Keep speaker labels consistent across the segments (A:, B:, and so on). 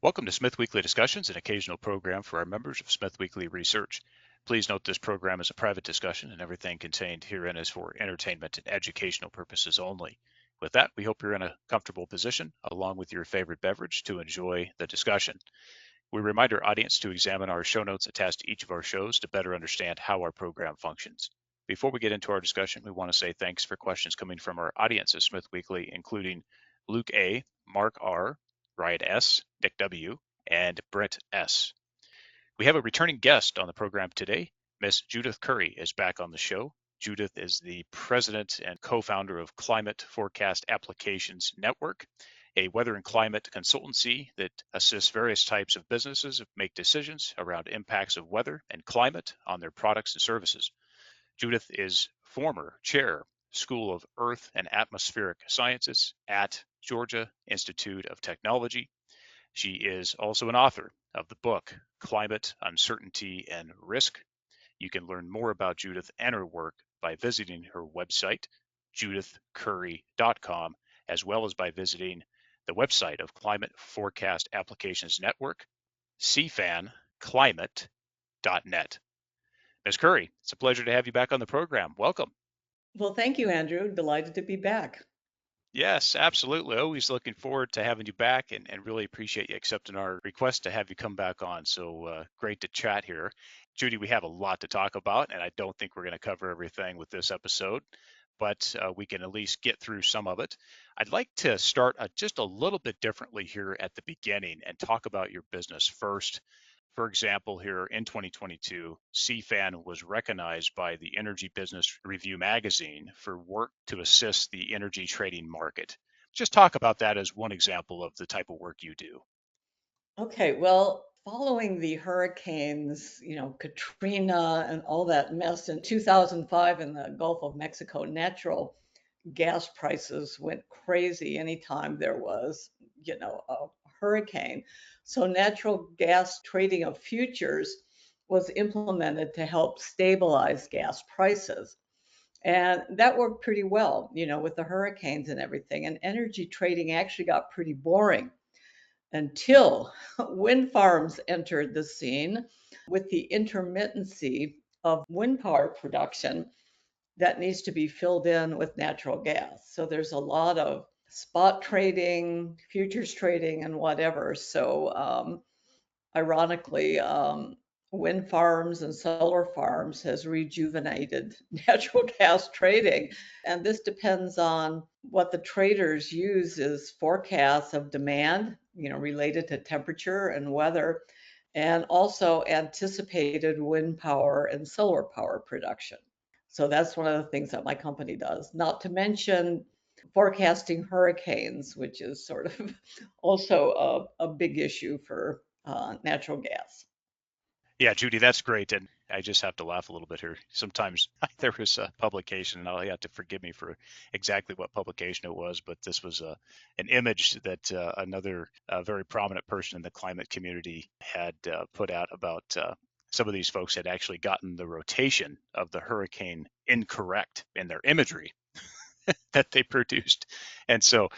A: Welcome to Smith Weekly Discussions, an occasional program for our members of Smith Weekly Research. Please note this program is a private discussion and everything contained herein is for entertainment and educational purposes only. With that, we hope you're in a comfortable position, along with your favorite beverage, to enjoy the discussion. We remind our audience to examine our show notes attached to each of our shows to better understand how our program functions. Before we get into our discussion, we want to say thanks for questions coming from our audience at Smith Weekly, including Luke A., Mark R., Ryan S., Nick W., and Brent S. We have a returning guest on the program today. Miss Judith Curry is back on the show. Judith is the president and co-founder of Climate Forecast Applications Network, a weather and climate consultancy that assists various types of businesses make decisions around impacts of weather and climate on their products and services. Judith is former chair, School of Earth and Atmospheric Sciences at Georgia Institute of Technology. She is also an author of the book Climate Uncertainty and Risk. You can learn more about Judith and her work by visiting her website, judithcurry.com, as well as by visiting the website of Climate Forecast Applications Network, cfanclimate.net. Ms. Curry, it's a pleasure to have you back on the program. Welcome.
B: Well, thank you, Andrew. Delighted to be back.
A: Yes, absolutely. Always looking forward to having you back and really appreciate you accepting our request to have you come back on. So great to chat here. Judy, we have a lot to talk about, and I don't think we're going to cover everything with this episode, but we can at least get through some of it. I'd like to start just a little bit differently here at the beginning and talk about your business first. For example, here in 2022, CFAN was recognized by the Energy Business Review magazine for work to assist the energy trading market. Just talk about that as one example of the type of work you do.
B: Okay, well, following the hurricanes, Katrina and all that mess in 2005 in the Gulf of Mexico, natural gas prices went crazy anytime there was, a hurricane. So natural gas trading of futures was implemented to help stabilize gas prices. And that worked pretty well, with the hurricanes and everything. And energy trading actually got pretty boring until wind farms entered the scene with the intermittency of wind power production that needs to be filled in with natural gas. So there's a lot of spot trading, futures trading, and whatever. So ironically, wind farms and solar farms has rejuvenated natural gas trading. And this depends on what the traders use as forecasts of demand, related to temperature and weather, and also anticipated wind power and solar power production. So that's one of the things that my company does, not to mention forecasting hurricanes, which is sort of also a big issue for natural gas.
A: Yeah, Judy, that's great. And I just have to laugh a little bit here. Sometimes there was a publication, and I'll have to forgive me for exactly what publication it was, but this was an image that another very prominent person in the climate community had put out about some of these folks had actually gotten the rotation of the hurricane incorrect in their imagery that they produced. And so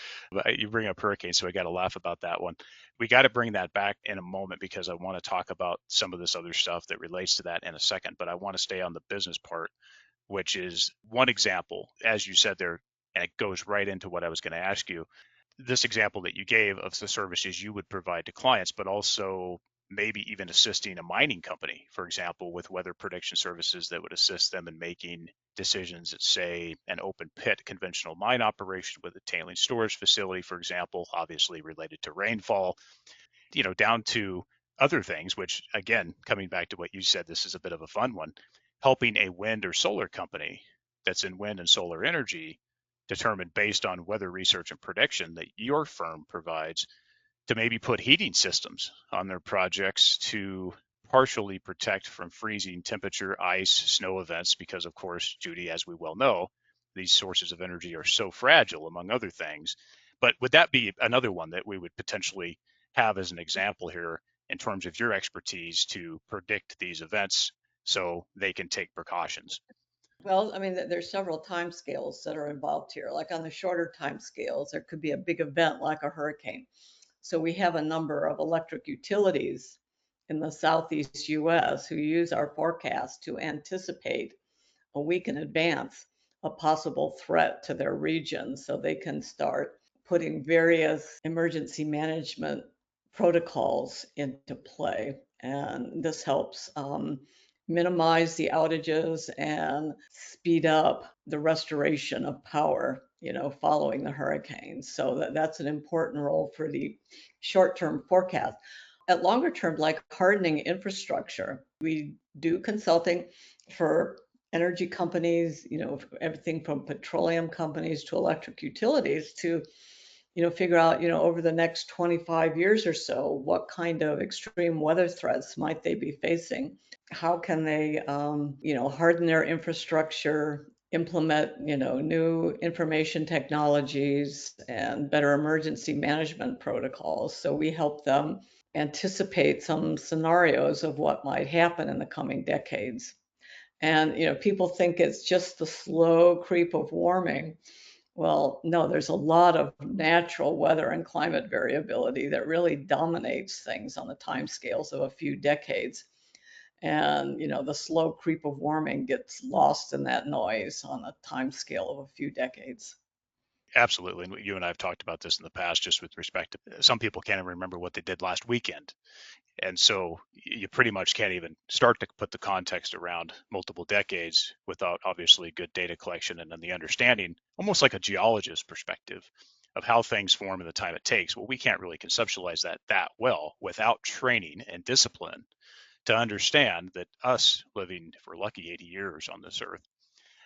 A: you bring up hurricanes, so I got to laugh about that one. We got to bring that back in a moment because I want to talk about some of this other stuff that relates to that in a second. But I want to stay on the business part, which is one example, as you said there, and it goes right into what I was going to ask you. This example that you gave of the services you would provide to clients, but also maybe even assisting a mining company, for example, with weather prediction services that would assist them in making decisions at, say, an open pit conventional mine operation with a tailing storage facility, for example, obviously related to rainfall, down to other things, which again, coming back to what you said, this is a bit of a fun one, helping a wind or solar company that's in wind and solar energy determine based on weather research and prediction that your firm provides to maybe put heating systems on their projects to partially protect from freezing temperature, ice, snow events, because of course, Judy, as we well know, these sources of energy are so fragile, among other things. But would that be another one that we would potentially have as an example here in terms of your expertise to predict these events so they can take precautions?
B: Well, I mean, there's several time scales that are involved here. Like on the shorter time scales, there could be a big event like a hurricane. So we have a number of electric utilities in the Southeast US who use our forecast to anticipate a week in advance a possible threat to their region, so they can start putting various emergency management protocols into play. And this helps minimize the outages and speed up the restoration of power, following the hurricanes. So that's an important role for the short-term forecast. At longer term, like hardening infrastructure, we do consulting for energy companies, everything from petroleum companies to electric utilities to, figure out, over the next 25 years or so, what kind of extreme weather threats might they be facing? How can they, harden their infrastructure, implement, new information technologies and better emergency management protocols? So we help them anticipate some scenarios of what might happen in the coming decades. And, people think it's just the slow creep of warming. Well, no, there's a lot of natural weather and climate variability that really dominates things on the timescales of a few decades. And, the slow creep of warming gets lost in that noise on a timescale of a few decades.
A: Absolutely. And you and I have talked about this in the past, just with respect to some people can't even remember what they did last weekend. And so you pretty much can't even start to put the context around multiple decades without obviously good data collection and then the understanding, almost like a geologist perspective of how things form and the time it takes. Well, we can't really conceptualize that well without training and discipline to understand that us living, if we're lucky, 80 years on this earth,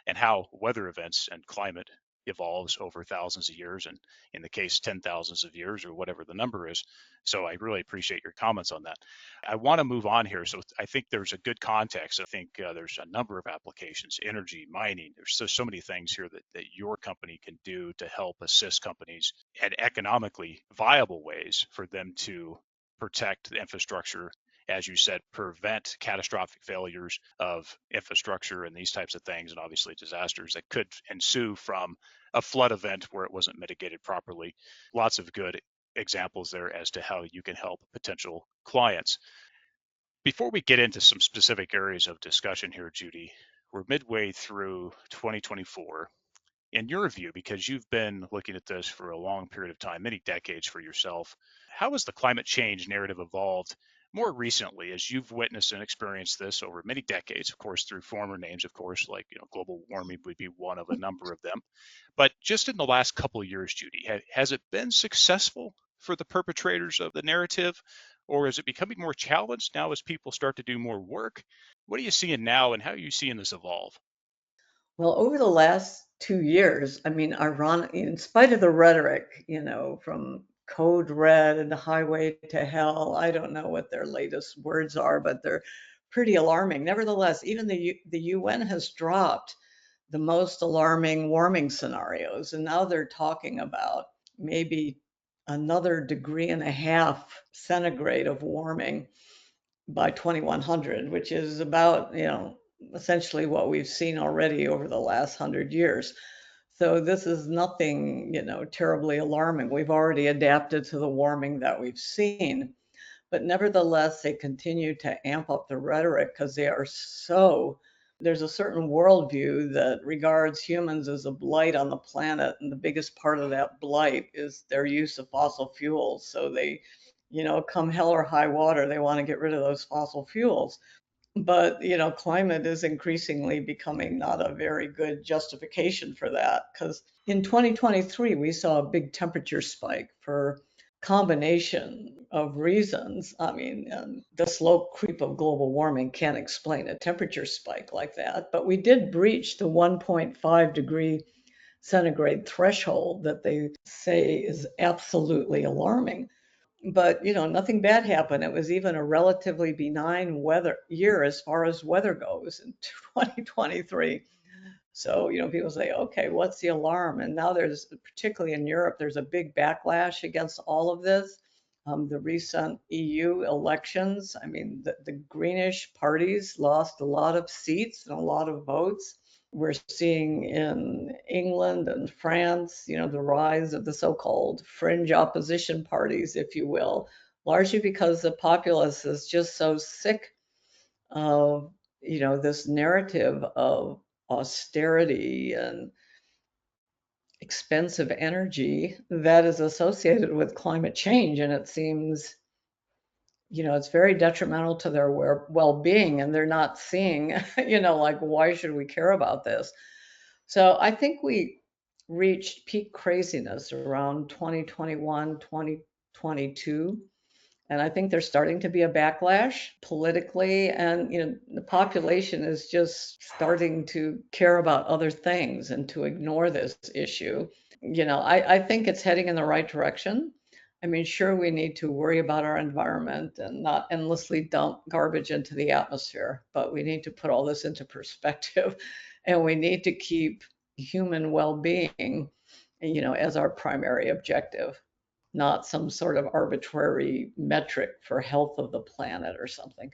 A: and how weather events and climate evolves over thousands of years, and in the case 10,000s of years or whatever the number is. So I really appreciate your comments on that. I want to move on here. So I think there's a good context. I think there's a number of applications: energy, mining. There's so many things here that your company can do to help assist companies at economically viable ways for them to protect the infrastructure, as you said, prevent catastrophic failures of infrastructure and these types of things, and obviously disasters that could ensue from a flood event where it wasn't mitigated properly. Lots of good examples there as to how you can help potential clients. Before we get into some specific areas of discussion here, Judy, we're midway through 2024. In your view, because you've been looking at this for a long period of time, many decades for yourself, how has the climate change narrative evolved more recently as you've witnessed and experienced this over many decades, of course, through former names, of course, like global warming would be one of a number of them. But just in the last couple of years, Judy, has it been successful for the perpetrators of the narrative, or is it becoming more challenged now as people start to do more work? What are you seeing now, and how are you seeing this evolve?
B: Well, over the last 2 years, I mean, ironically, in spite of the rhetoric, from code red and highway to hell, I don't know what their latest words are, but they're pretty alarming. Nevertheless, even the UN has dropped the most alarming warming scenarios, and now they're talking about maybe another degree and a half centigrade of warming by 2100, which is about, essentially what we've seen already over the last 100 years. So this is nothing, terribly alarming. We've already adapted to the warming that we've seen. But nevertheless, they continue to amp up the rhetoric because they are so. There's a certain worldview that regards humans as a blight on the planet, and the biggest part of that blight is their use of fossil fuels. So they, come hell or high water, they want to get rid of those fossil fuels. But, climate is increasingly becoming not a very good justification for that, because in 2023, we saw a big temperature spike for combination of reasons. I mean, the slow creep of global warming can't explain a temperature spike like that, but we did breach the 1.5 degree centigrade threshold that they say is absolutely alarming. But, nothing bad happened. It was even a relatively benign weather year as far as weather goes in 2023. So, people say, okay, what's the alarm? And now there's, particularly in Europe, there's a big backlash against all of this. The recent EU elections, I mean, the greenish parties lost a lot of seats and a lot of votes. We're seeing in England and France, the rise of the so-called fringe opposition parties, if you will, largely because the populace is just so sick of, this narrative of austerity and expensive energy that is associated with climate change. And it seems, it's very detrimental to their well-being, and they're not seeing, like, why should we care about this? So I think we reached peak craziness around 2021, 2022. And I think there's starting to be a backlash politically, and the population is just starting to care about other things and to ignore this issue. I think it's heading in the right direction. I mean, sure, we need to worry about our environment and not endlessly dump garbage into the atmosphere, but we need to put all this into perspective and we need to keep human well-being, as our primary objective, not some sort of arbitrary metric for health of the planet or something.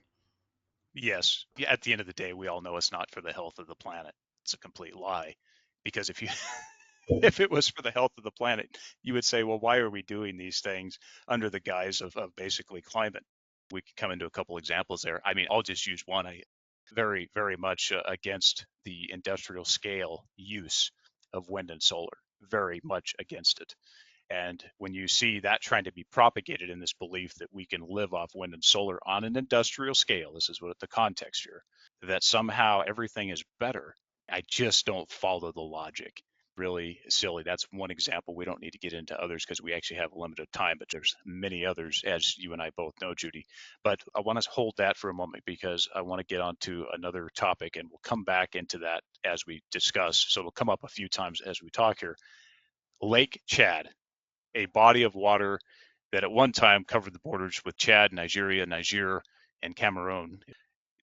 A: Yes. Yeah, at the end of the day, we all know it's not for the health of the planet. It's a complete lie. Because if you if it was for the health of the planet, you would say, well, why are we doing these things under the guise of basically climate? We could come into a couple examples there. I mean, I'll just use one. I very, very much against the industrial scale use of wind and solar, very much against it. And when you see that trying to be propagated in this belief that we can live off wind and solar on an industrial scale, this is what the context here, that somehow everything is better, I just don't follow the logic. Really silly. That's one example. We don't need to get into others because we actually have a limited time, but there's many others, as you and I both know, Judy. But I want to hold that for a moment because I want to get on to another topic, and we'll come back into that as we discuss. So it'll come up a few times as we talk here. Lake Chad, a body of water that at one time covered the borders with Chad, Nigeria, Niger, and Cameroon.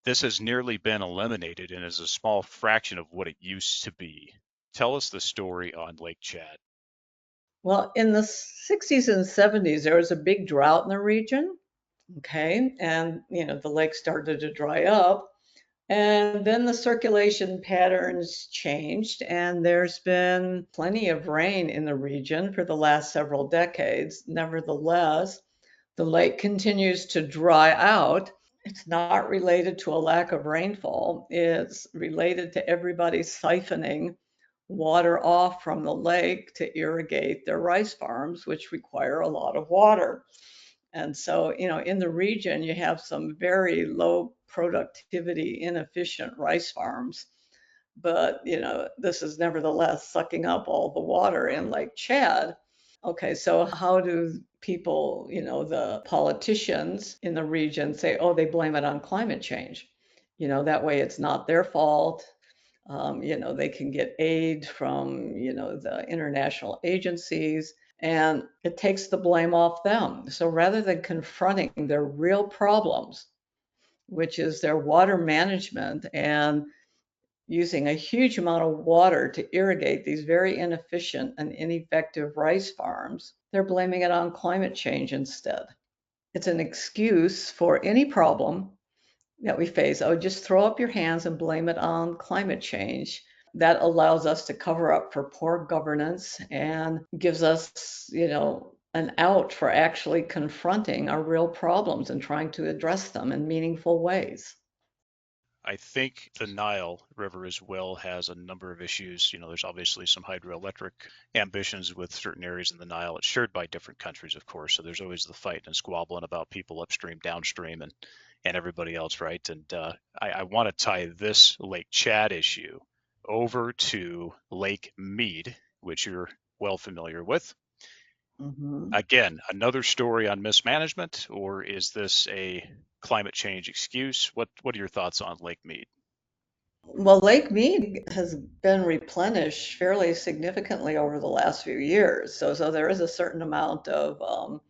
A: This has nearly been eliminated and is a small fraction of what it used to be. Tell us the story on Lake Chad.
B: Well, in the 60s and 70s, there was a big drought in the region. Okay. And, the lake started to dry up. And then the circulation patterns changed, and there's been plenty of rain in the region for the last several decades. Nevertheless, the lake continues to dry out. It's not related to a lack of rainfall. It's related to everybody siphoning water off from the lake to irrigate their rice farms, which require a lot of water. And so, in the region, you have some very low productivity, inefficient rice farms. But, this is nevertheless sucking up all the water in Lake Chad. Okay, so how do people, the politicians in the region say, oh, they blame it on climate change? That way it's not their fault. They can get aid from, the international agencies, and it takes the blame off them. So rather than confronting their real problems, which is their water management and using a huge amount of water to irrigate these very inefficient and ineffective rice farms, they're blaming it on climate change instead. It's an excuse for any problem that we face. Oh, just throw up your hands and blame it on climate change. That allows us to cover up for poor governance and gives us, an out for actually confronting our real problems and trying to address them in meaningful ways.
A: I think the Nile River as well has a number of issues. There's obviously some hydroelectric ambitions with certain areas in the Nile. It's shared by different countries, of course. So there's always the fight and squabbling about people upstream, downstream, and everybody else, right? And I want to tie this Lake Chad issue over to Lake Mead, which you're well familiar with.
B: Mhm.
A: Again, another story on mismanagement, or is this a climate change excuse? What are your thoughts on Lake Mead?
B: Well, Lake Mead has been replenished fairly significantly over the last few years. So there is a certain amount of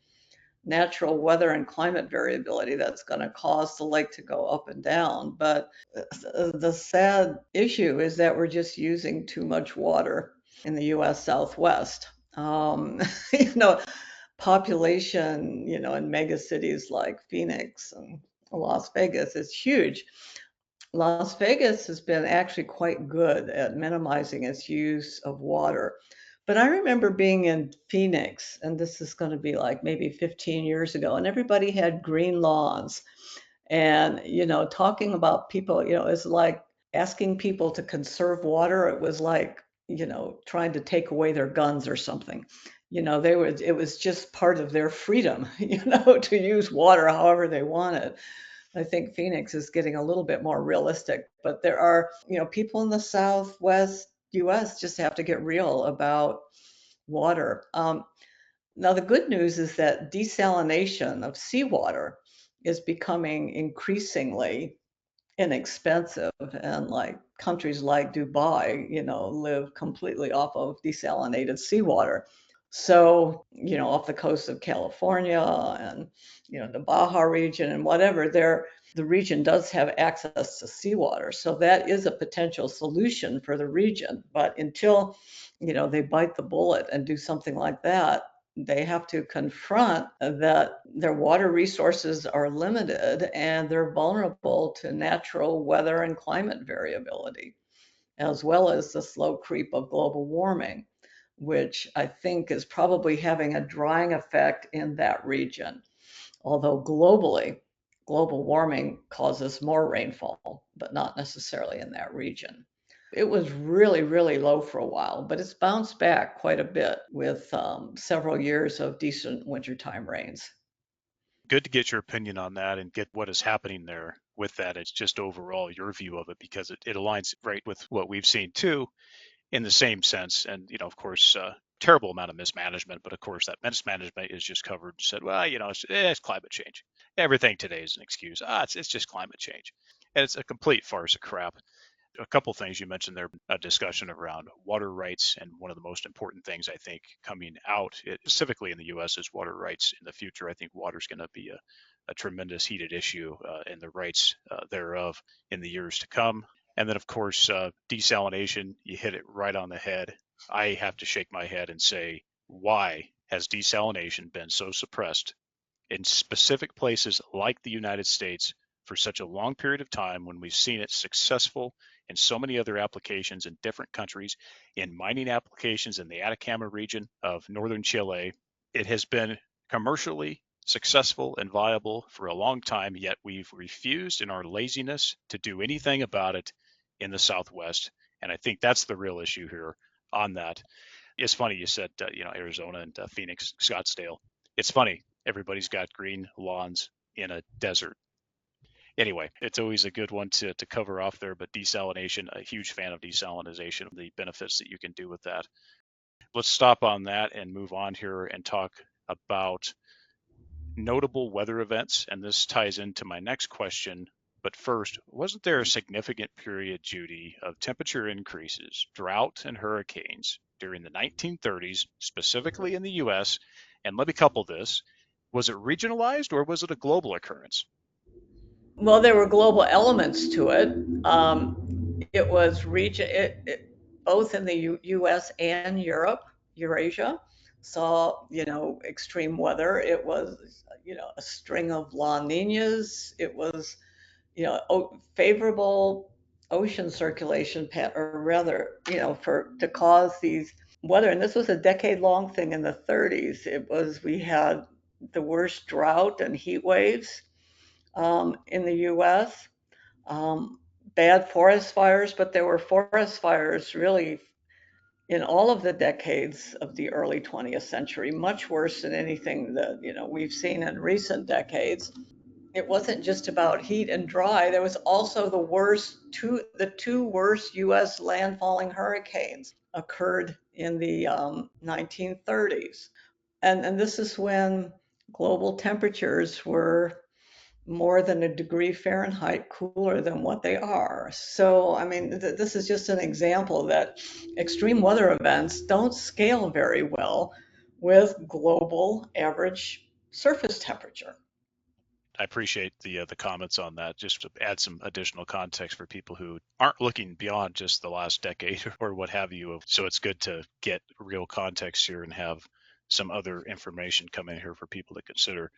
B: natural weather and climate variability that's going to cause the lake to go up and down. But the sad issue is that we're just using too much water in the US Southwest. Um, you know, Population, in mega cities like Phoenix and Las Vegas is huge. Las Vegas has been actually quite good at minimizing its use of water. But I remember being in Phoenix, and this is going to be like maybe 15 years ago, and everybody had green lawns. And, talking about people, it's like asking people to conserve water. It was like, trying to take away their guns or something. It was just part of their freedom, to use water however they wanted. I think Phoenix is getting a little bit more realistic, but there are, people in the Southwest US just have to get real about water. Now, the good news is that desalination of seawater is becoming increasingly inexpensive, and like countries like Dubai, live completely off of desalinated seawater. So, off the coast of California and, the Baja region and whatever, the region does have access to seawater. So that is a potential solution for the region. But until, they bite the bullet and do something like that, they have to confront that their water resources are limited and they're vulnerable to natural weather and climate variability, as well as the slow creep of global warming, which I think is probably having a drying effect in that region. Although globally, global warming causes more rainfall, but not necessarily in that region. It was really, really low for a while, but it's bounced back quite a bit with several years of decent wintertime rains.
A: Good to get your opinion on that and get what is happening there with that. It's just overall your view of it, because it aligns right with what we've seen too, in the same sense. And, of course, terrible amount of mismanagement, but of course that mismanagement is just covered, said, well, it's climate change. Everything today is an excuse. It's just climate change. And it's a complete farce of crap. A couple things you mentioned there, a discussion around water rights, and one of the most important things I think coming out, specifically in the U.S., is water rights in the future. I think water is going to be a tremendous heated issue, and the rights thereof in the years to come. And then, of course, desalination, you hit it right on the head. I have to shake my head and say, why has desalination been so suppressed in specific places like the United States for such a long period of time, when we've seen it successful in so many other applications in different countries, in mining applications in the Atacama region of northern Chile? It has been commercially successful and viable for a long time, yet we've refused in our laziness to do anything about it in the Southwest. And I think that's the real issue here on that. It's funny you said, Arizona and Phoenix, Scottsdale. It's funny. Everybody's got green lawns in a desert. Anyway, it's always a good one to cover off there. But desalination, a huge fan of desalination, the benefits that you can do with that. Let's stop on that and move on here and talk about notable weather events. And this ties into my next question. But first, wasn't there a significant period, Judy, of temperature increases, drought, and hurricanes during the 1930s, specifically in the US? And let me couple this. Was it regionalized, or was it a global occurrence?
B: Well, there were global elements to it. It was both in the U.S. and Europe, Eurasia, saw, extreme weather. It was, a string of La Ninas. It was, favorable ocean circulation or rather, for to cause these weather. And this was a decade-long thing in the 30s. We had the worst drought and heat waves in the US. Bad forest fires, but there were forest fires really in all of the decades of the early 20th century, much worse than anything that we've seen in recent decades. It wasn't just about heat and dry. There was also the two worst U.S. landfalling hurricanes occurred in the 1930s, and this is when global temperatures were more than a degree Fahrenheit cooler than what they are. So, I mean, this is just an example that extreme weather events don't scale very well with global average surface temperature.
A: I appreciate the comments on that, just to add some additional context for people who aren't looking beyond just the last decade or what have you. So it's good to get real context here and have some other information come in here for people to consider.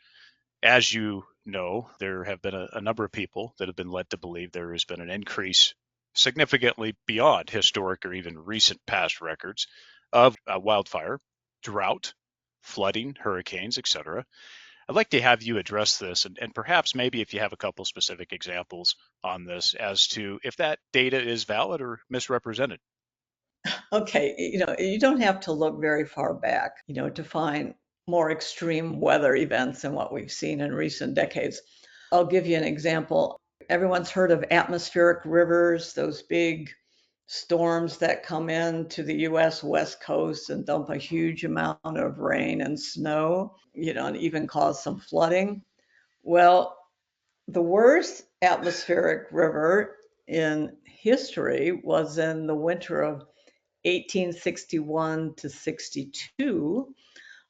A: As you know, there have been a number of people that have been led to believe there has been an increase significantly beyond historic or even recent past records of wildfire, drought, flooding, hurricanes, etc. I'd like to have you address this and perhaps maybe if you have a couple specific examples on this as to if that data is valid or misrepresented.
B: Okay, you don't have to look very far back, to find more extreme weather events than what we've seen in recent decades. I'll give you an example. Everyone's heard of atmospheric rivers, those big storms that come in to the US West Coast and dump a huge amount of rain and snow, and even cause some flooding. Well, the worst atmospheric river in history was in the winter of 1861 to 62,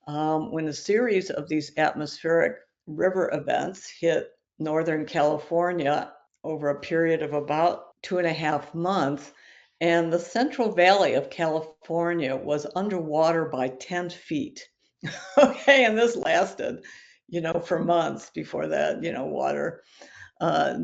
B: when a series of these atmospheric river events hit Northern California over a period of about 2.5 months. And the Central Valley of California was underwater by 10 feet. Okay, and this lasted, for months before that, water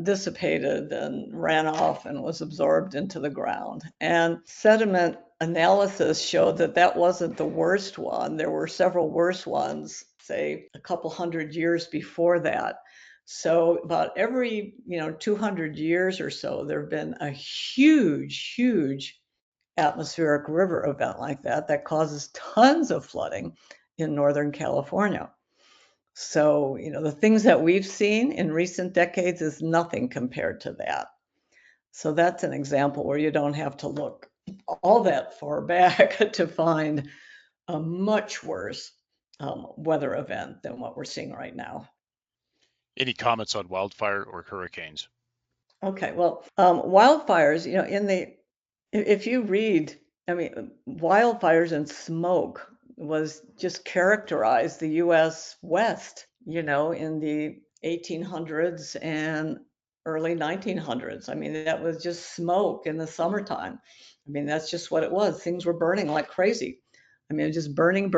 B: dissipated and ran off and was absorbed into the ground. And sediment analysis showed that that wasn't the worst one. There were several worse ones, say a couple hundred years before that. So about every 200 years or so, there have been a huge atmospheric river event like that causes tons of flooding in Northern California. So, the things that we've seen in recent decades is nothing compared to that. So that's an example where you don't have to look all that far back to find a much worse weather event than what we're seeing right now.
A: Any comments on wildfire or hurricanes?
B: Okay, well, wildfires, if you read, I mean, wildfires and smoke was just characterized the US West, in the 1800s and early 1900s. I mean, that was just smoke in the summertime. I mean, that's just what it was. Things were burning like crazy. I mean, just burning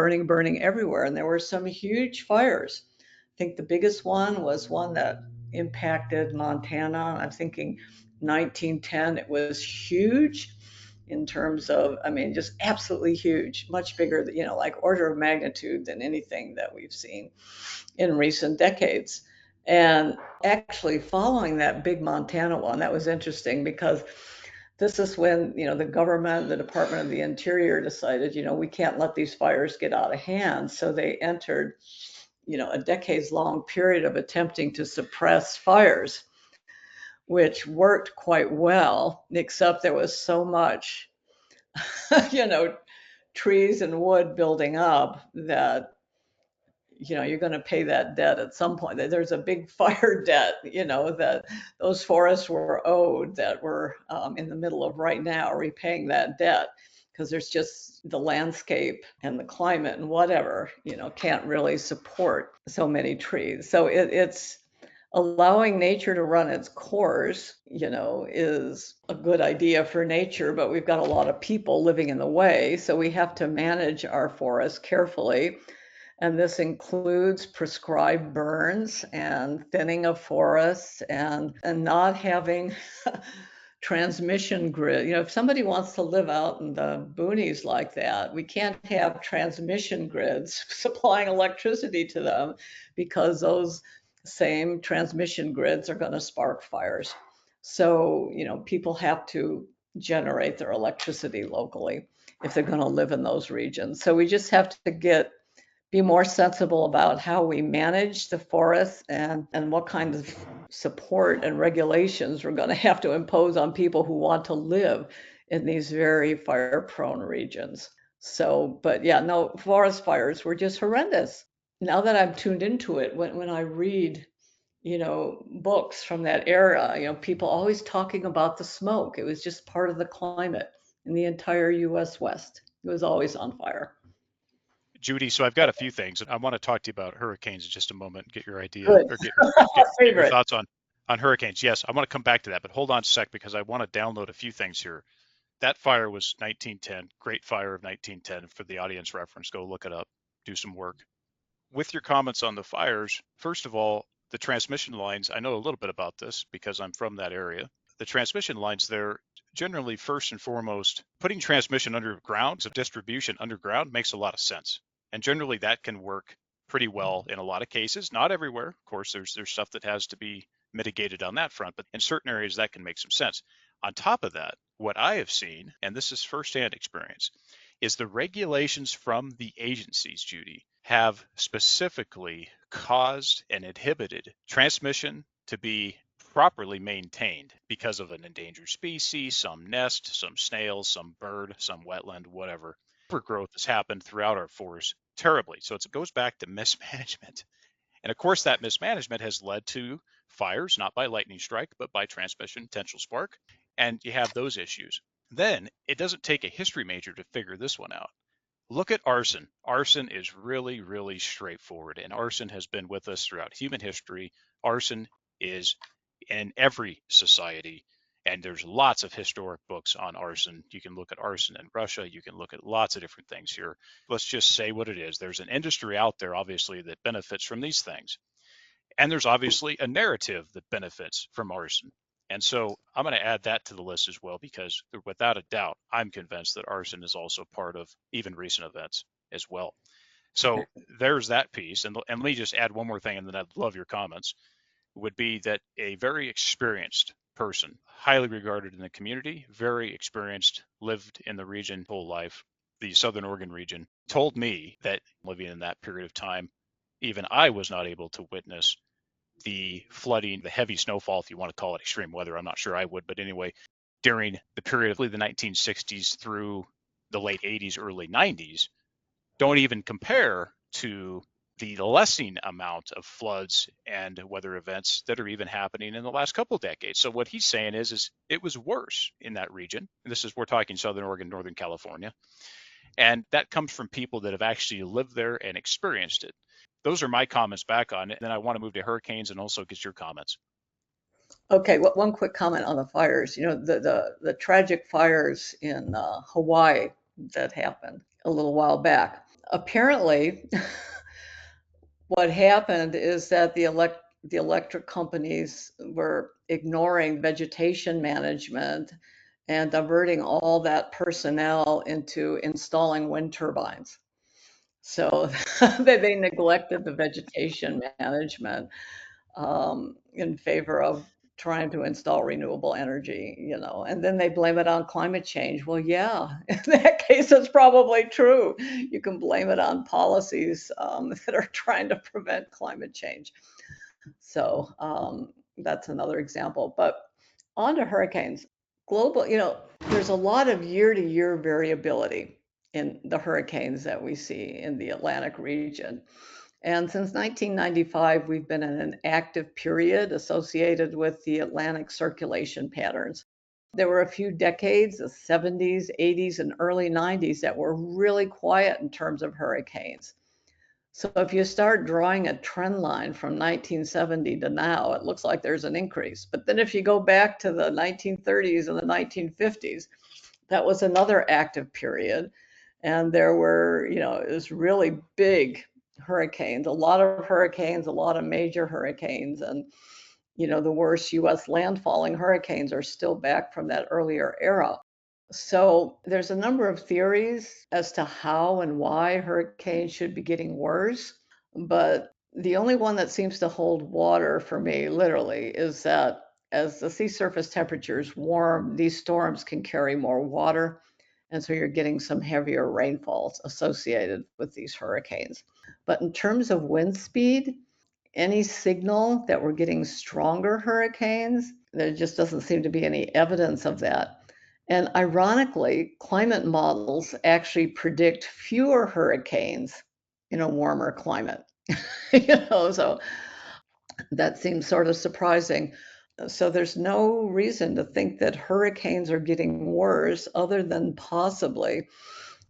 B: everywhere. And there were some huge fires. I think the biggest one was one that impacted Montana. I'm thinking 1910. It was huge in terms of, I mean, just absolutely huge, much bigger, like order of magnitude than anything that we've seen in recent decades. And actually, following that big Montana one, that was interesting because this is when, the government, the Department of the Interior decided, we can't let these fires get out of hand. So they entered, a decades long period of attempting to suppress fires, which worked quite well, except there was so much, you know, trees and wood building up that, you're going to pay that debt at some point. There's a big fire debt, that those forests were owed that we're in the middle of right now, repaying that debt because there's just the landscape and the climate and whatever, can't really support so many trees. So it's allowing nature to run its course, is a good idea for nature, but we've got a lot of people living in the way. So we have to manage our forests carefully. And this includes prescribed burns and thinning of forests and not having transmission grid. If somebody wants to live out in the boonies like that, we can't have transmission grids supplying electricity to them because those same transmission grids are going to spark fires. So, people have to generate their electricity locally if they're going to live in those regions. So we just have to be more sensible about how we manage the forests and what kind of support and regulations we're going to have to impose on people who want to live in these very fire prone regions. So, but yeah, no, forest fires were just horrendous. Now that I'm tuned into it, when I read, books from that era, people always talking about the smoke. It was just part of the climate in the entire US West. It was always on fire.
A: Judy, so I've got a few things. I want to talk to you about hurricanes in just a moment, get your idea
B: Good.
A: or
B: Our
A: get your
B: favorite.
A: thoughts on hurricanes. Yes, I want to come back to that, but hold on a sec because I want to download a few things here. That fire was 1910, Great Fire of 1910 for the audience reference. Go look it up, do some work. with your comments on the fires, first of all, the transmission lines, I know a little bit about this because I'm from that area. The transmission lines there, generally, first and foremost, putting transmission underground, so distribution underground, makes a lot of sense. And generally, that can work pretty well in a lot of cases. Not everywhere. Of course, there's stuff that has to be mitigated on that front, but in certain areas, that can make some sense. On top of that, what I have seen, and this is firsthand experience, is the regulations from the agencies, Judy, have specifically caused and inhibited transmission to be properly maintained because of an endangered species, some nest, some snails, some bird, some wetland, whatever. Overgrowth has happened throughout our forests terribly. So it goes back to mismanagement. And of course, that mismanagement has led to fires, not by lightning strike, but by transmission potential spark. And you have those issues. Then it doesn't take a history major to figure this one out. Look at arson. Arson is really, really straightforward, and arson has been with us throughout human history. Arson is in every society, and there's lots of historic books on arson. You can look at arson in Russia. You can look at lots of different things here. Let's just say what it is. There's an industry out there, obviously, that benefits from these things. And there's obviously a narrative that benefits from arson. And so I'm going to add that to the list as well, because without a doubt, I'm convinced that arson is also part of even recent events as well. So there's that piece. And let me just add one more thing, and then I'd love your comments, would be that a very experienced person, highly regarded in the community, very experienced, lived in the region whole life, the Southern Oregon region, told me that living in that period of time, even I was not able to witness the flooding, the heavy snowfall, if you want to call it extreme weather. I'm not sure I would, but anyway, during the period of the 1960s through the late 80s, early 90s, don't even compare to the lessening amount of floods and weather events that are even happening in the last couple of decades. So what he's saying is it was worse in that region. And this is, we're talking Southern Oregon, Northern California. And that comes from people that have actually lived there and experienced it. Those are my comments back on it. And then I want to move to hurricanes and also get your comments.
B: Okay, well, one quick comment on the fires. You know, the tragic fires in Hawaii that happened a little while back. Apparently, what happened is that the electric companies were ignoring vegetation management and diverting all that personnel into installing wind turbines. So they neglected the vegetation management in favor of trying to install renewable energy, you know, and then they blame it on climate change. Well, yeah, in that case, it's probably true. You can blame it on policies that are trying to prevent climate change. So that's another example. But on to hurricanes. Global, you know, there's a lot of year to year variability in the hurricanes that we see in the Atlantic region. And since 1995, we've been in an active period associated with the Atlantic circulation patterns. There were a few decades, the 70s, 80s, and early 90s, that were really quiet in terms of hurricanes. So if you start drawing a trend line from 1970 to now, it looks like there's an increase. But then if you go back to the 1930s and the 1950s, that was another active period. And there were, you know, it was really big hurricanes, a lot of hurricanes, a lot of major hurricanes. And, you know, the worst US landfalling hurricanes are still back from that earlier era. So there's a number of theories as to how and why hurricanes should be getting worse. But the only one that seems to hold water for me, literally, is that as the sea surface temperatures warm, these storms can carry more water. And so you're getting some heavier rainfalls associated with these hurricanes. But in terms of wind speed, any signal that we're getting stronger hurricanes, there just doesn't seem to be any evidence of that. And ironically, climate models actually predict fewer hurricanes in a warmer climate. You know, so that seems sort of surprising. So there's no reason to think that hurricanes are getting worse other than possibly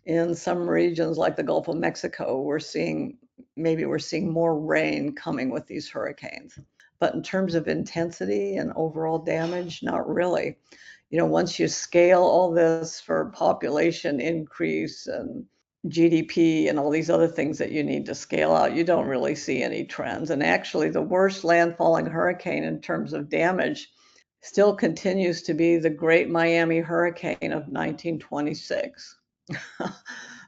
B: in some regions like the Gulf of Mexico, we're seeing more rain coming with these hurricanes. But in terms of intensity and overall damage, not really. You know, once you scale all this for population increase and GDP and all these other things that you need to scale out, you don't really see any trends. And actually, the worst landfalling hurricane in terms of damage still continues to be the Great Miami Hurricane of 1926.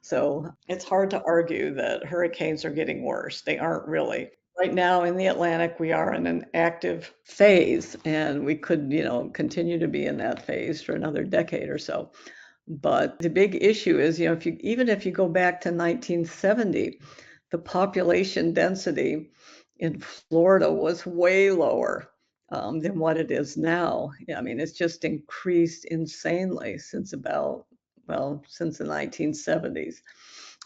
B: So it's hard to argue that hurricanes are getting worse. They aren't really. Right now in the Atlantic, we are in an active phase, and we could, continue to be in that phase for another decade or so. But the big issue is, if you even if you go back to 1970, the population density in Florida was way lower than what it is now. Yeah, I mean, it's just increased insanely since the 1970s.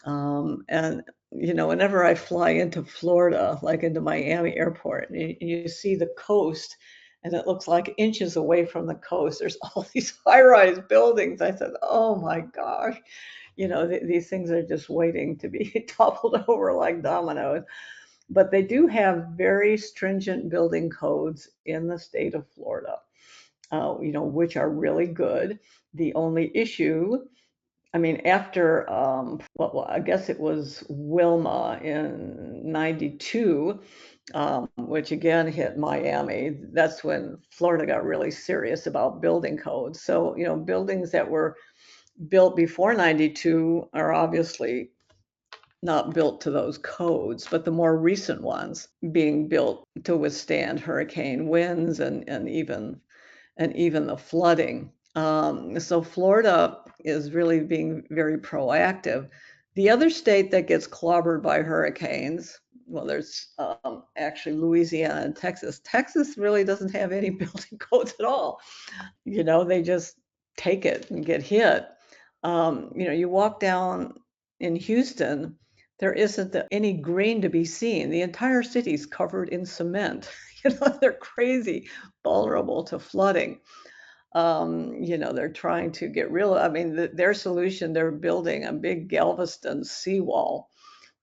B: And whenever I fly into Florida, like into Miami Airport, and you see the coast, and it looks like inches away from the coast, there's all these high-rise buildings. I said, "Oh my gosh, these things are just waiting to be toppled over like dominoes." But they do have very stringent building codes in the state of Florida, which are really good. The only issue, I mean, after well, I guess it was Wilma in '92, which again hit Miami. That's when Florida got really serious about building codes. So, buildings that were built before '92 are obviously not built to those codes, but the more recent ones being built to withstand hurricane winds and even the flooding. So Florida is really being very proactive. The other state that gets clobbered by hurricanes, well, there's actually Louisiana and Texas. Texas really doesn't have any building codes at all. They just take it and get hit. You walk down in Houston, there isn't any green to be seen. The entire city's covered in cement. They're crazy vulnerable to flooding. They're trying to get real. I mean, their solution, they're building a big Galveston seawall.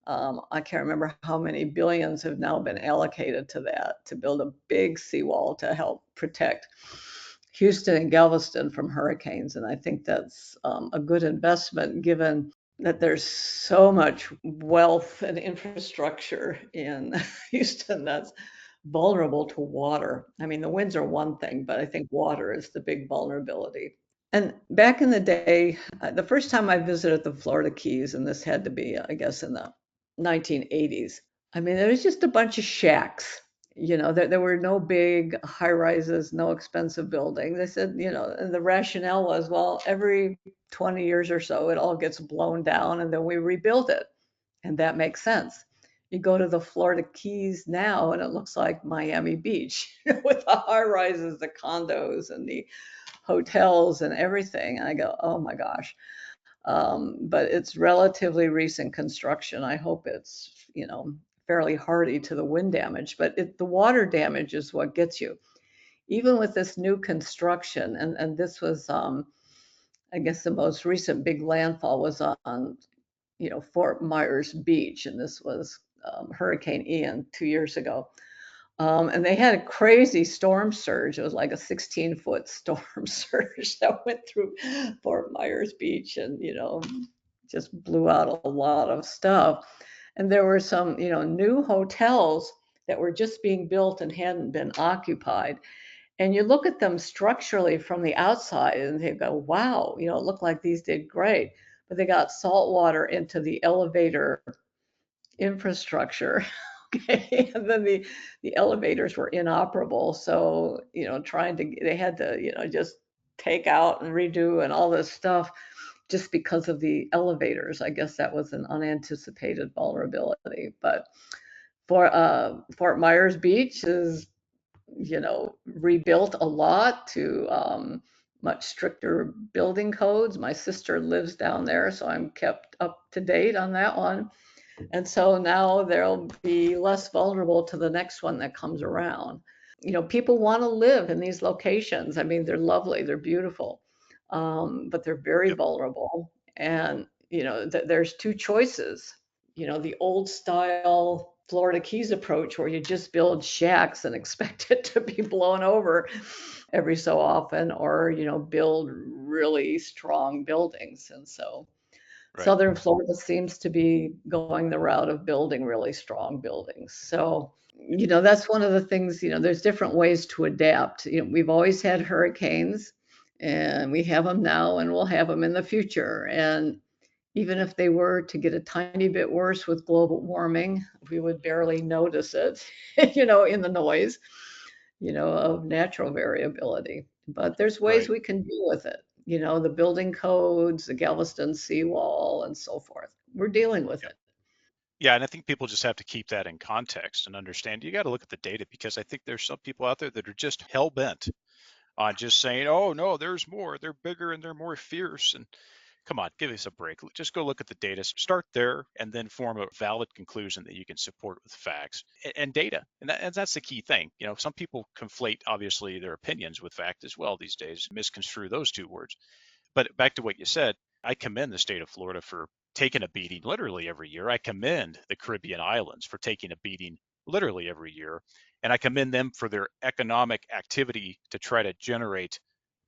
B: I can't remember how many billions have now been allocated to that to build a big seawall to help protect Houston and Galveston from hurricanes. And I think that's a good investment given that there's so much wealth and infrastructure in Houston that's vulnerable to water. I mean, the winds are one thing, but I think water is the big vulnerability. And back in the day, the first time I visited the Florida Keys, and this had to be, I guess, in the 1980s, I mean, there was just a bunch of shacks. There were no big high rises, no expensive buildings. They said, and the rationale was, well, every 20 years or so, it all gets blown down and then we rebuild it. And that makes sense. You go to the Florida Keys now, and it looks like Miami Beach with the high rises, the condos, and the hotels and everything. And I go, oh my gosh. But it's relatively recent construction. I hope it's, fairly hardy to the wind damage, but the water damage is what gets you. Even with this new construction, and this was, I guess the most recent big landfall was on, Fort Myers Beach, and this was Hurricane Ian 2 years ago. And they had a crazy storm surge. It was like a 16-foot storm surge that went through Fort Myers Beach and, just blew out a lot of stuff. And there were some, new hotels that were just being built and hadn't been occupied. And you look at them structurally from the outside and they go, wow, it looked like these did great. But they got salt water into the elevator infrastructure. Okay. And then the elevators were inoperable. So, they had to, just take out and redo and all this stuff just because of the elevators. I guess that was an unanticipated vulnerability. But Fort Myers Beach is, rebuilt a lot to much stricter building codes. My sister lives down there, so I'm kept up to date on that one. And so now they'll be less vulnerable to the next one that comes around. People want to live in these locations. I mean, they're lovely, they're beautiful, but they're very
A: Yep.
B: vulnerable. And, there's two choices. The old style Florida Keys approach where you just build shacks and expect it to be blown over every so often, or, build really strong buildings. And so
A: Right.
B: Southern Florida seems to be going the route of building really strong buildings. So, that's one of the things, there's different ways to adapt. We've always had hurricanes and we have them now and we'll have them in the future. And even if they were to get a tiny bit worse with global warming, we would barely notice it, in the noise, of natural variability. But there's ways
A: Right.
B: we can deal with it, the building codes, the Galveston seawall, and so forth. We're dealing with
A: Yeah.
B: it.
A: Yeah, and I think people just have to keep that in context and understand you got to look at the data because I think there's some people out there that are just hell bent on just saying, "Oh no, there's more. They're bigger and they're more fierce." And come on, give us a break. Just go look at the data, start there, and then form a valid conclusion that you can support with facts and data. And that's the key thing. Some people conflate obviously their opinions with fact as well these days, misconstrue those two words. But back to what you said, I commend the state of Florida for taking a beating literally every year. I commend the Caribbean islands for taking a beating literally every year. And I commend them for their economic activity to try to generate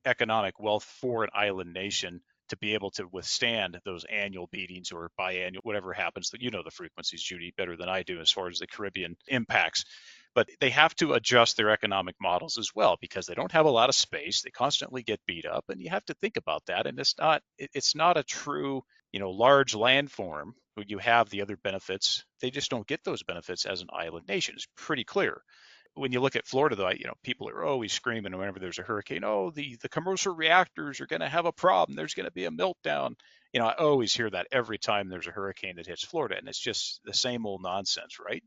A: economic wealth for an island nation to be able to withstand those annual beatings or biannual, whatever happens. That the frequencies, Judy, better than I do as far as the Caribbean impacts. But they have to adjust their economic models as well because they don't have a lot of space. They constantly get beat up, and you have to think about that. And it's not a true large landform where you have the other benefits. They just don't get those benefits as an island nation. It's pretty clear when you look at Florida, though, people are always screaming whenever there's a hurricane, oh, the commercial reactors are going to have a problem. There's going to be a meltdown. I always hear that every time there's a hurricane that hits Florida, and it's just the same old nonsense, right?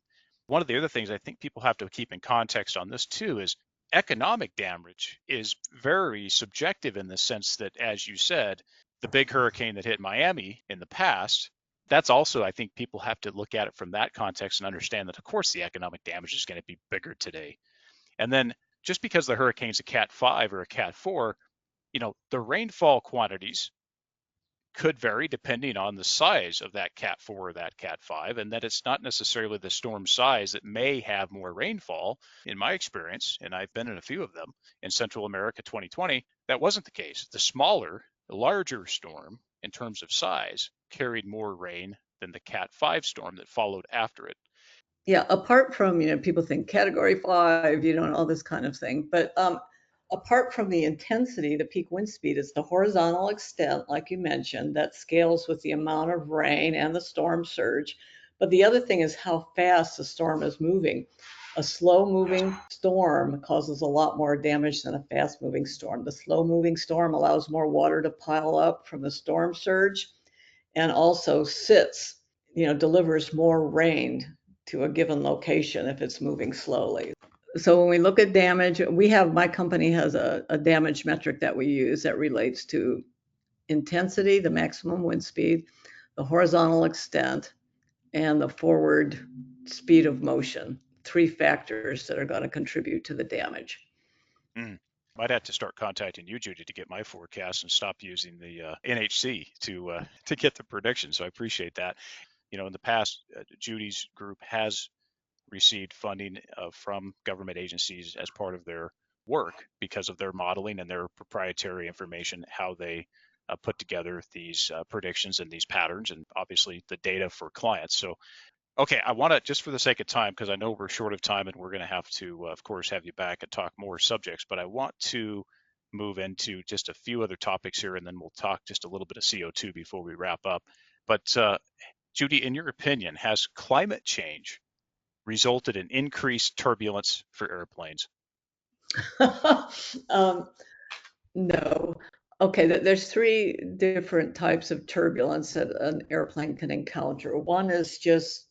A: One of the other things I think people have to keep in context on this too is economic damage is very subjective in the sense that, as you said, the big hurricane that hit Miami in the past, that's also, I think people have to look at it from that context and understand that, of course, the economic damage is going to be bigger today. And then just because the hurricane's a Cat 5 or a Cat 4, the rainfall quantities could vary depending on the size of that Cat 4 or that Cat 5, and that it's not necessarily the storm size that may have more rainfall. In my experience, and I've been in a few of them in Central America 2020, that wasn't the case. The larger storm in terms of size carried more rain than the Cat 5 storm that followed after it.
B: Yeah, apart from, people think category 5, and all this kind of thing. But apart from the intensity, the peak wind speed is the horizontal extent, like you mentioned, that scales with the amount of rain and the storm surge. But the other thing is how fast the storm is moving. A slow moving storm causes a lot more damage than a fast moving storm. The slow moving storm allows more water to pile up from the storm surge and also delivers more rain to a given location if it's moving slowly. So when we look at damage, my company has a damage metric that we use that relates to intensity, the maximum wind speed, the horizontal extent, and the forward speed of motion. Three factors that are going to contribute to the damage.
A: Mm. Might have to start contacting you, Judy, to get my forecast and stop using the NHC to get the prediction. So I appreciate that. In the past, Judy's group has received funding from government agencies as part of their work because of their modeling and their proprietary information, how they put together these predictions and these patterns, and obviously the data for clients. So, okay, I want to, just for the sake of time, because I know we're short of time and we're going to have to, of course, have you back and talk more subjects, but I want to move into just a few other topics here, and then we'll talk just a little bit of CO2 before we wrap up. But Judy, in your opinion, has climate change resulted in increased turbulence for airplanes?
B: um, no. Okay, there's three different types of turbulence that an airplane can encounter. One is just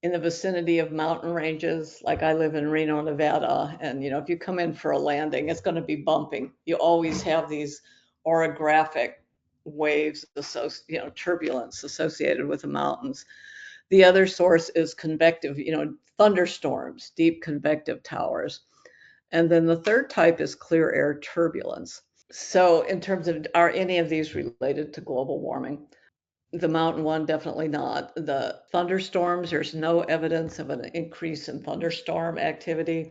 B: in the vicinity of mountain ranges. Like I live in Reno, Nevada, and if you come in for a landing, it's going to be bumping. You always have these orographic waves, turbulence associated with the mountains. The other source is convective, thunderstorms, deep convective towers. And then the third type is clear air turbulence. So, in terms of are any of these related to global warming? The mountain one, definitely not. The thunderstorms, there's no evidence of an increase in thunderstorm activity.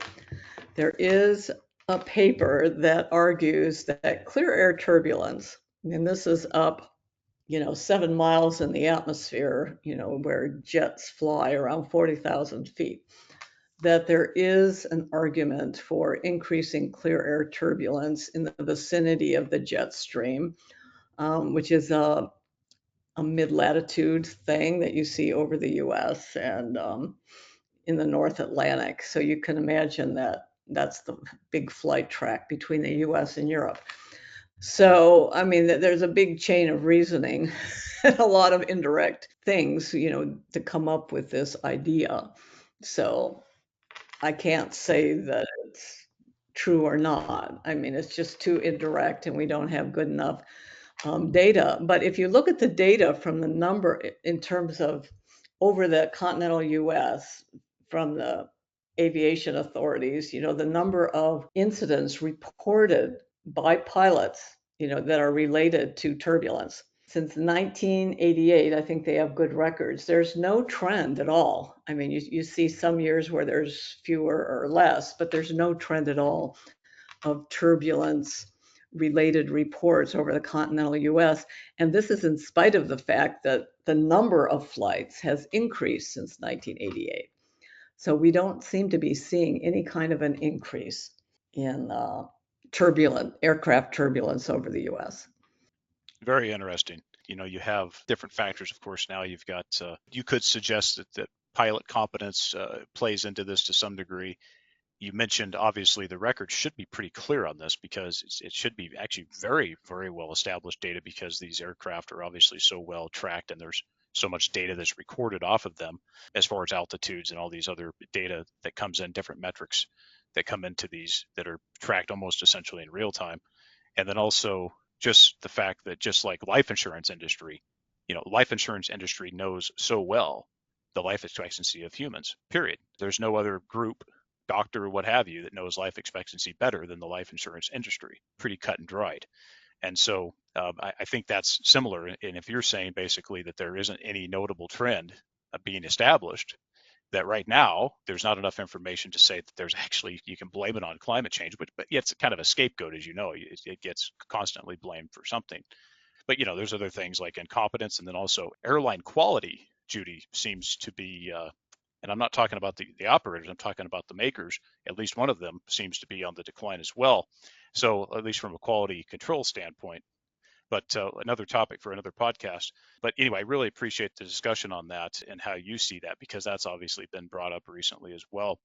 B: There is a paper that argues that clear air turbulence, and this is up 7 miles in the atmosphere, where jets fly around 40,000 feet, that there is an argument for increasing clear air turbulence in the vicinity of the jet stream, which is a mid-latitude thing that you see over the US and in the North Atlantic. So you can imagine that that's the big flight track between the US and Europe. So, I mean, there's a big chain of reasoning and a lot of indirect things, to come up with this idea. So I can't say that it's true or not. I mean, it's just too indirect and we don't have good enough data. But if you look at the data from the number in terms of over the continental US from the aviation authorities, the number of incidents reported by pilots, that are related to turbulence. Since 1988, I think they have good records. There's no trend at all. I mean, you see some years where there's fewer or less, but there's no trend at all of turbulence related reports over the continental US. And this is in spite of the fact that the number of flights has increased since 1988. So we don't seem to be seeing any kind of an increase in aircraft turbulence over the US.
A: Very interesting. You have different factors, of course. Now you've got, you could suggest that pilot competence plays into this to some degree. You mentioned obviously the record should be pretty clear on this because it should be actually very, very well established data because these aircraft are obviously so well tracked and there's so much data that's recorded off of them as far as altitudes and all these other data that comes in, different metrics that come into these that are tracked almost essentially in real time. And then also just the fact that just like life insurance industry, life insurance industry knows so well the life expectancy of humans, period. There's no other group, doctor or what have you, that knows life expectancy better than the life insurance industry, pretty cut and dried. And so I think that's similar. And if you're saying basically that there isn't any notable trend being established, that right now there's not enough information to say that there's actually, you can blame it on climate change, but it's kind of a scapegoat, as you know, it gets constantly blamed for something. But there's other things like incompetence, and then also airline quality, Judy, seems to be, and I'm not talking about the operators, I'm talking about the makers. At least one of them seems to be on the decline as well. So at least from a quality control standpoint, but another topic for another podcast. But anyway, I really appreciate the discussion on that and how you see that, because that's obviously been brought up recently as well.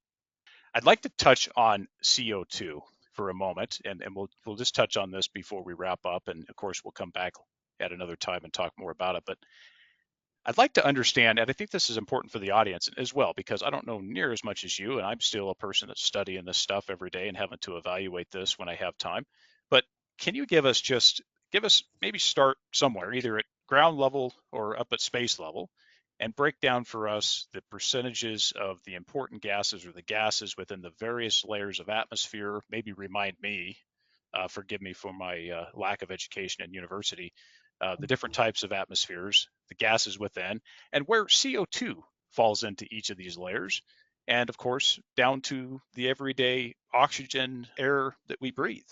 A: I'd like to touch on CO2 for a moment, and we'll just touch on this before we wrap up. And of course, we'll come back at another time and talk more about it. But I'd like to understand, and I think this is important for the audience as well, because I don't know near as much as you, and I'm still a person that's studying this stuff every day and having to evaluate this when I have time. But can you give us maybe start somewhere, either at ground level or up at space level, and break down for us the percentages of the important gases or the gases within the various layers of atmosphere? Maybe remind me, forgive me for my lack of education in university, the different types of atmospheres, the gases within, and where CO2 falls into each of these layers. And of course, down to the everyday oxygen air that we breathe.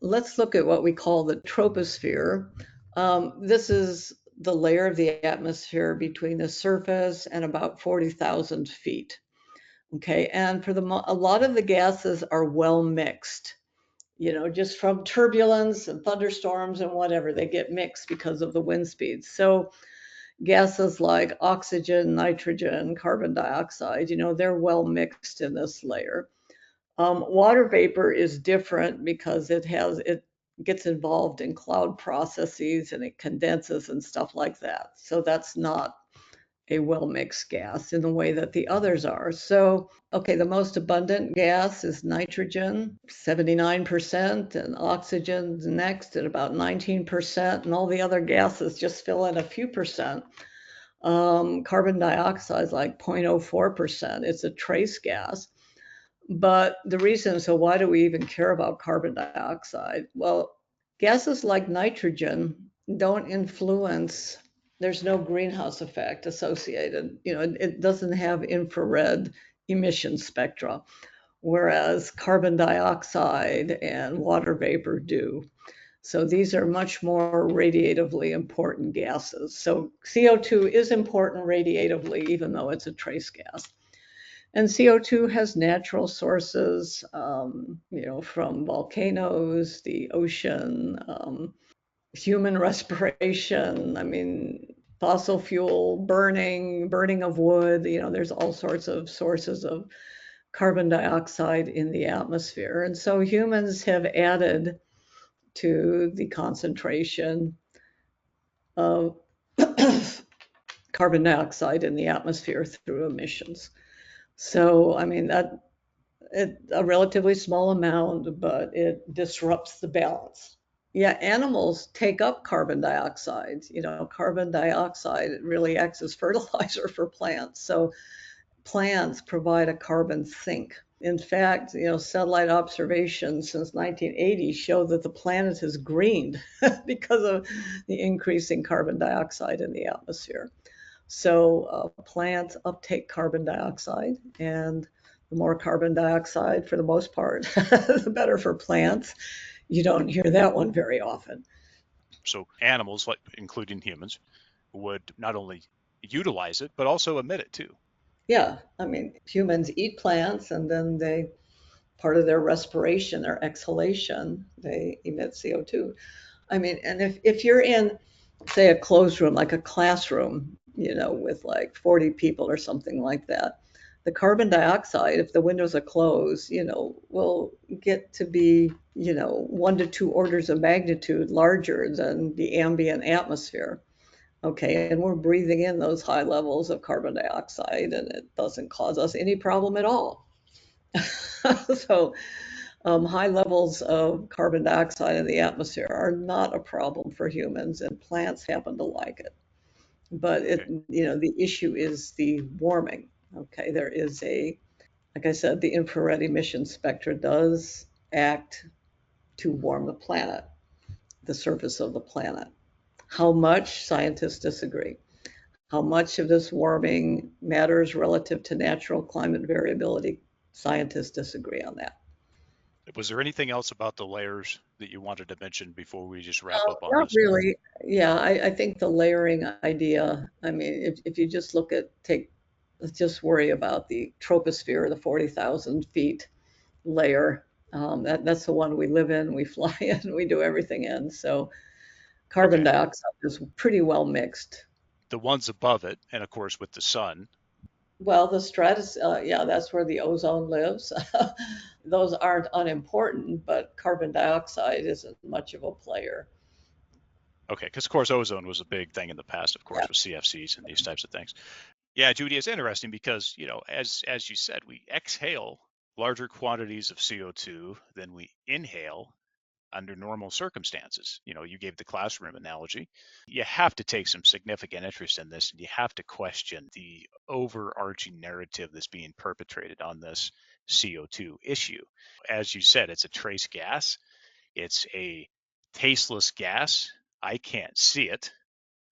B: Let's look at what we call the troposphere. This is the layer of the atmosphere between the surface and about 40,000 feet. Okay, and a lot of the gases are well mixed. Just from turbulence and thunderstorms and whatever, they get mixed because of the wind speeds. So gases like oxygen, nitrogen, carbon dioxide, they're well mixed in this layer. Water vapor is different because it gets involved in cloud processes and it condenses and stuff like that. So that's not a well-mixed gas in the way that the others are. So, okay, the most abundant gas is nitrogen, 79%, and oxygen's next at about 19%, and all the other gases just fill in a few percent. Carbon dioxide is like 0.04%. It's a trace gas. But so why do we even care about carbon dioxide? Well, gases like nitrogen don't influence, there's no greenhouse effect associated. It doesn't have infrared emission spectra, whereas carbon dioxide and water vapor do. So these are much more radiatively important gases. So CO2 is important radiatively, even though it's a trace gas. And CO2 has natural sources, from volcanoes, the ocean, human respiration. I mean, fossil fuel burning of wood. There's all sorts of sources of carbon dioxide in the atmosphere. And so humans have added to the concentration of carbon dioxide in the atmosphere through emissions. So, I mean, a relatively small amount, but it disrupts the balance. Yeah, animals take up carbon dioxide. Carbon dioxide really acts as fertilizer for plants. So plants provide a carbon sink. In fact, satellite observations since 1980 show that the planet has greened because of the increasing carbon dioxide in the atmosphere. So plants uptake carbon dioxide, and the more carbon dioxide, for the most part, the better for plants. You don't hear that one very often.
A: So animals, like including humans, would not only utilize it but also emit it too.
B: Yeah, I mean, humans eat plants, and then part of their respiration, their exhalation, they emit CO2. I mean, and if you're in, say, a closed room, like a classroom, with like 40 people or something like that, the carbon dioxide, if the windows are closed, will get to be, 1 to 2 orders of magnitude larger than the ambient atmosphere. Okay, and we're breathing in those high levels of carbon dioxide, and it doesn't cause us any problem at all. So, high levels of carbon dioxide in the atmosphere are not a problem for humans, and plants happen to like it. But
A: Okay.
B: the issue is the warming. Okay, like I said, the infrared emission spectra does act to warm the planet, the surface of the planet. How much? Scientists disagree. How much of this warming matters relative to natural climate variability? Scientists disagree on that.
A: Was there anything else about the layers that you wanted to mention before we just wrap up on
B: Not
A: this?
B: really. Yeah, I think the layering idea, I mean, if you just let's just worry about the troposphere, the 40,000 feet layer. That's the one we live in, we fly in, we do everything in. So carbon
A: Okay.
B: dioxide is pretty well mixed.
A: The ones above it, and of course with the sun.
B: Well, the stratus, yeah, that's where the ozone lives. Those aren't unimportant, but carbon dioxide isn't much of a player.
A: Okay, because of course ozone was a big thing in the past, of
B: Yeah.
A: course, with CFCs and these types of things. Yeah, Judy, it's interesting because, as you said, we exhale larger quantities of CO2 than we inhale under normal circumstances. You gave the classroom analogy. You have to take some significant interest in this, and you have to question the overarching narrative that's being perpetrated on this CO2 issue. As you said, it's a trace gas, it's a tasteless gas. I can't see it,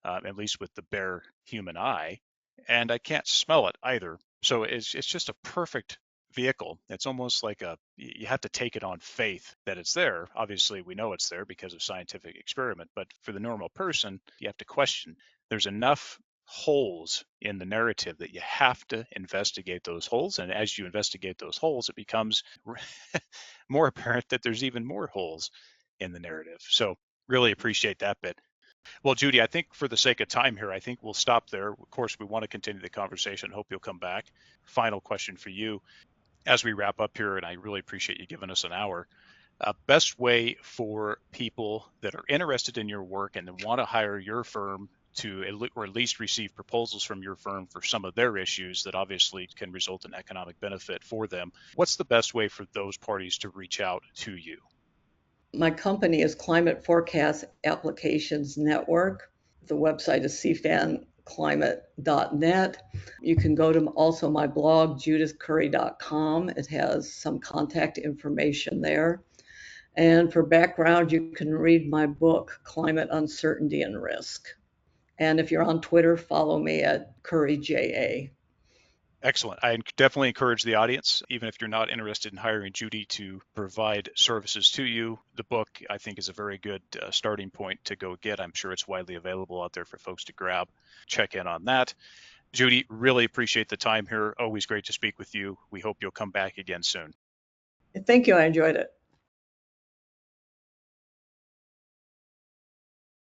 A: at least with the bare human eye, and I can't smell it either. So it's just a perfect vehicle. It's almost like you have to take it on faith that it's there. Obviously, we know it's there because of scientific experiment, but for the normal person, you have to question. There's enough holes in the narrative that you have to investigate those holes, and as you investigate those holes, it becomes more apparent that there's even more holes in the narrative. So really appreciate that bit. Well, Judy, I think for the sake of time here, I think we'll stop there. Of course, we want to continue the conversation. Hope you'll come back. Final question for you as we wrap up here, and I really appreciate you giving us an hour. Best way for people that are interested in your work and want to hire your firm to, or at least receive proposals from your firm for some of their issues that obviously can result in economic benefit for them. What's the best way for those parties to reach out to you?
B: My company is Climate Forecast Applications Network. The website is cfanclimate.net. You can go to also my blog, judithcurry.com. It has some contact information there. And for background, you can read my book, Climate Uncertainty and Risk. And if you're on Twitter, follow me at CurryJA.
A: Excellent. I definitely encourage the audience, even if you're not interested in hiring Judy to provide services to you. The book, I think, is a very good starting point to go get. I'm sure it's widely available out there for folks to grab. Check in on that. Judy, really appreciate the time here. Always great to speak with you. We hope you'll come back again soon.
B: Thank you. I enjoyed it.